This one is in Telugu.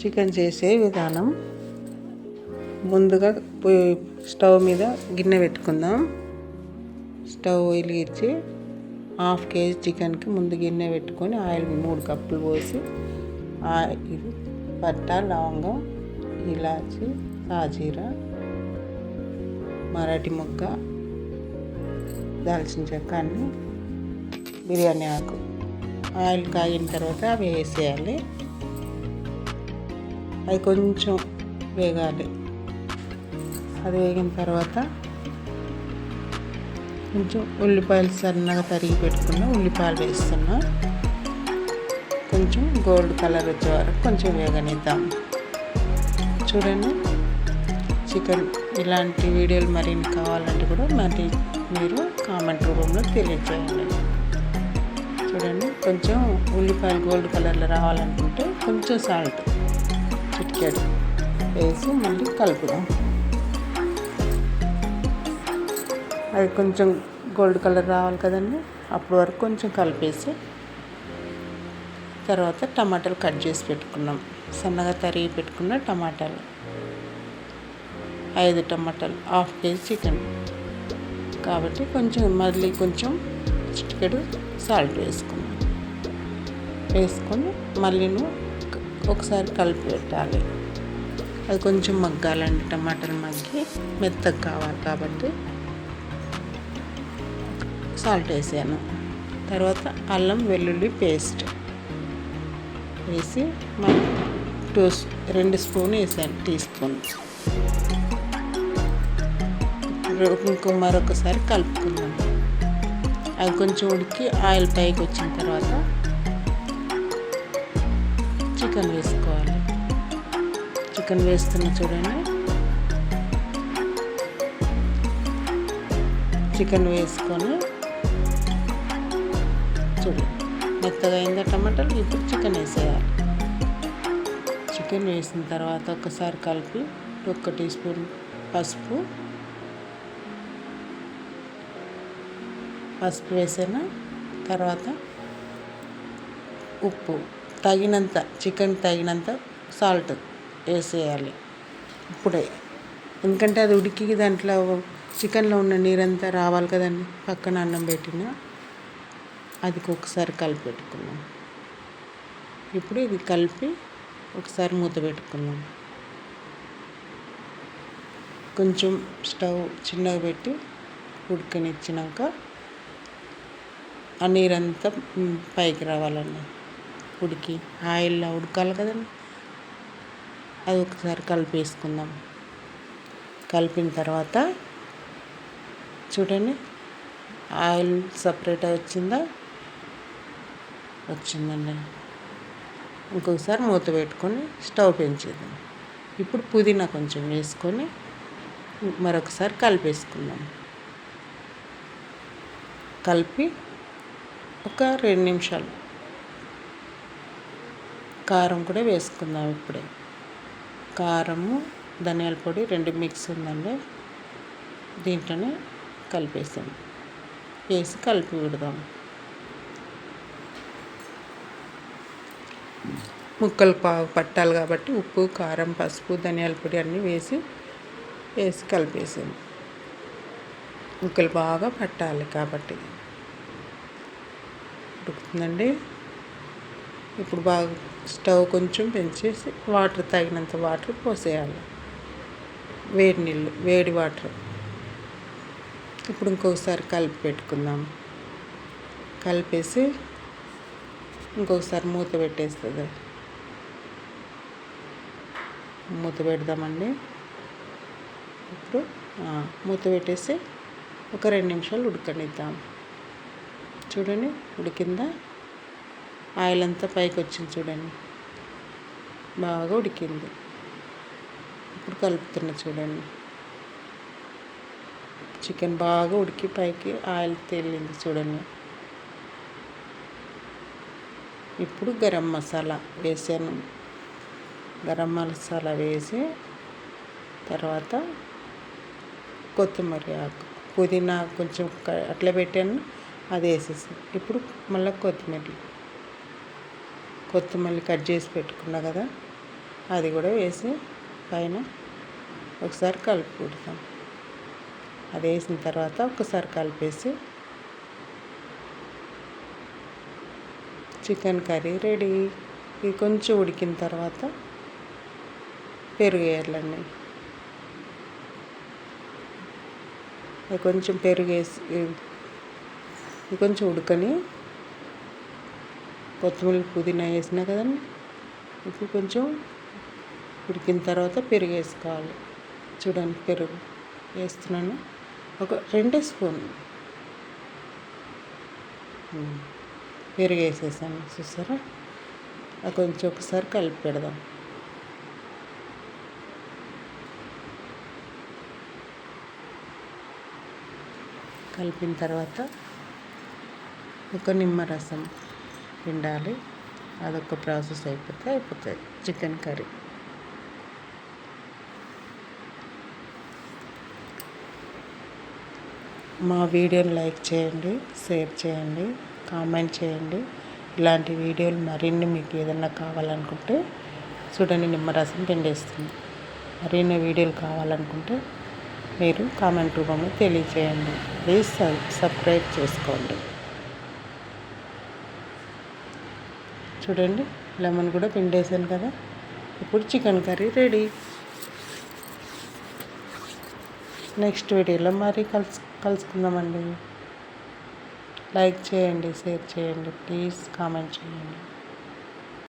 చికెన్ చేసే విధానం. ముందుగా స్టవ్ మీద గిన్నె పెట్టుకుందాం. స్టవ్ వెలిగించి 1/2 kg చికెన్కి ముందు గిన్నె పెట్టుకొని ఆయిల్ 3 కప్పులు పోసి ఆయిల్, పట్ట, లవంగం, ఇలాచి, సాజీరా, మరాఠీ మొగ్గ, దాల్చిన చెక్క, అన్ని బిర్యానీ ఆకు ఆయిల్ కాగిన తర్వాత అవి వేసేయాలి. అది కొంచెం వేగాలి. అది వేగిన తర్వాత కొంచెం ఉల్లిపాయలు సన్నగా తరిగి పెట్టుకున్న ఉల్లిపాయలు వేస్తున్నా. కొంచెం గోల్డ్ కలర్ వచ్చే వరకు కొంచెం వేగనిద్దాం. చూడండి, చికెన్ ఇలాంటి వీడియోలు మరిన్ని కావాలంటే కూడా మరి మీరు కామెంట్ రూపంలో తెలియజేయండి. చూడండి, కొంచెం ఉల్లిపాయలు గోల్డ్ కలర్లో రావాలనుకుంటే కొంచెం సాల్ట్ చిటికెడు వేసి మళ్ళీ కలుపుదాం. అది కొంచెం గోల్డ్ కలర్ రావాలి కదండి, అప్పటి వరకు కొంచెం కలిపేసి తర్వాత టమాటాలు కట్ చేసి పెట్టుకున్నాం. సన్నగా తరిగి పెట్టుకున్న టమాటాలు 5 టమాటాలు, 1/2 kg చికెన్ కాబట్టి కొంచెం మళ్ళీ కొంచెం చిటికెడు సాల్ట్ వేసుకొని మళ్ళీ ఒకసారి కలిపి పెట్టాలి. అది కొంచెం మగ్గాలండి. టమాటాలు మగ్గి మెత్తగా కావాలి కాబట్టి సాల్ట్ వేసాను. తర్వాత అల్లం వెల్లుల్లి పేస్ట్ వేసి 2 స్పూన్ వేసాను, టీ స్పూన్. ఇంకో మరొకసారి కలుపుకుందాం. అది కొంచెం ఉడికి ఆయిల్ పైకి వచ్చిన తర్వాత చికెన్ వేసుకోవాలి. చికెన్ వేస్తున్నా చూడండి. చికెన్ వేసుకొని చూడండి, మెత్తగా అయిందా టమాటాలు. ఇప్పుడు చికెన్ వేసేయాలి. చికెన్ వేసిన తర్వాత ఒకసారి కలిపి 1 టీ స్పూన్ పసుపు వేసిన తర్వాత ఉప్పు తగినంత, చికెన్ తగినంత సాల్ట్ వేసేయాలి ఇప్పుడే. ఎందుకంటే అది ఉడికి దాంట్లో చికెన్లో ఉన్న నీరంతా రావాలి కదండి. పక్కన అన్నం పెట్టిన అది ఒకసారి కలిపి పెట్టుకున్నాం. ఇప్పుడు ఇది కలిపి ఒకసారి మూత పెట్టుకుందాం. కొంచెం స్టవ్ చిన్నగా పెట్టి ఉడకనిచ్చినాక ఆ నీరంతా పైకి రావాలండి. ఉడికి ఆయిల్లో ఉడకాలి కదండి. అది ఒకసారి కలిపేసుకుందాం. కలిపిన తర్వాత చూడండి, ఆయిల్ సపరేట్ వచ్చిందండి. ఇంకొకసారి మూత పెట్టుకొని స్టవ్ పెంచేద్దాం. ఇప్పుడు పుదీనా కొంచెం వేసుకొని మరొకసారి కలిపేసుకుందాం. కలిపి ఒక 2 నిమిషాలు కారం కూడా వేసుకుందాం. ఇప్పుడే కారము, ధనియాల పొడి 2 మిక్స్ ఉందండి, దీంట్లోనే కలిపేసాం. వేసి కలిపి విడదాం. ముక్కలు పట్టాలి కాబట్టి ఉప్పు, కారం, పసుపు, ధనియాల పొడి అన్నీ వేసి కలిపేసాం. ముక్కలు బాగా పట్టాలి కాబట్టి ఉడుకుతుందండి. ఇప్పుడు బాగా స్టవ్ కొంచెం పెంచేసి వాటర్ తగినంత వాటర్ పోసేయాలి. వేడి నీళ్ళు, వేడి వాటర్. ఇప్పుడు ఇంకొకసారి కలిపి పెట్టుకుందాం. కలిపేసి ఇంకొకసారి మూత పెట్టేస్తుంది. మూత పెడదామండి. ఇప్పుడు మూత పెట్టేసి ఒక 2 నిమిషాలు ఉడకనిద్దాం. చూడండి, ఉడికిందా? ఆయిల్ అంతా పైకి వచ్చింది చూడండి, బాగా ఉడికింది. ఇప్పుడు కలుపుతున్నా చూడండి. చికెన్ బాగా ఉడికి పైకి ఆయిల్ తేలింది చూడండి. ఇప్పుడు గరం మసాలా వేసాను. గరం మసాలా వేసి తర్వాత కొత్తిమీర ఆకు, పుదీనా కొంచెం అట్లా పెట్టాను, అది వేసేసాను. ఇప్పుడు మళ్ళీ కొత్తిమీర కట్ చేసి పెట్టుకున్నా కదా, అది కూడా వేసి పైన ఒకసారి కలుపుకుంటాం. అది వేసిన తర్వాత ఒకసారి కలిపేసి చికెన్ కర్రీ రెడీ. ఇది కొంచెం ఉడికిన తర్వాత పెరుగు వేయాలండి. అది కొంచెం పెరుగు వేసి కొంచెం ఉడకని కొత్తిమీర పుదీనా వేసినా కదండి. ఇప్పుడు కొంచెం ఉడికిన తర్వాత పెరుగు వేసుకోవాలి. చూడండి, పెరుగు వేస్తున్నాను, ఒక 2 స్పూన్లు పెరుగు వేసేసాను. చూసారా, అది కొంచెం ఒకసారి కలిపి పెడదాం. కలిపిన తర్వాత ఒక నిమ్మరసం పిండాలి. అదొక ప్రాసెస్ అయిపోతుంది చికెన్ కర్రీ. మా వీడియోని లైక్ చేయండి, షేర్ చేయండి, కామెంట్ చేయండి. ఇలాంటి వీడియోలు మరిన్ని మీకు ఏదన్నా కావాలనుకుంటే చూడండి, నిమ్మరసం పిండేస్తుంది. మరిన్ని వీడియోలు కావాలనుకుంటే మీరు కామెంట్ రూపంలో తెలియచేయండి. ప్లీజ్ సబ్స్క్రైబ్ చేసుకోండి. చూడండి, లెమన్ కూడా పిండేసాను కదా. ఇప్పుడు చికెన్ కర్రీ రెడీ. నెక్స్ట్ వీడియోలో మరి కలుసుకుందామండి. లైక్ చేయండి, షేర్ చేయండి, ప్లీజ్ కామెంట్ చేయండి.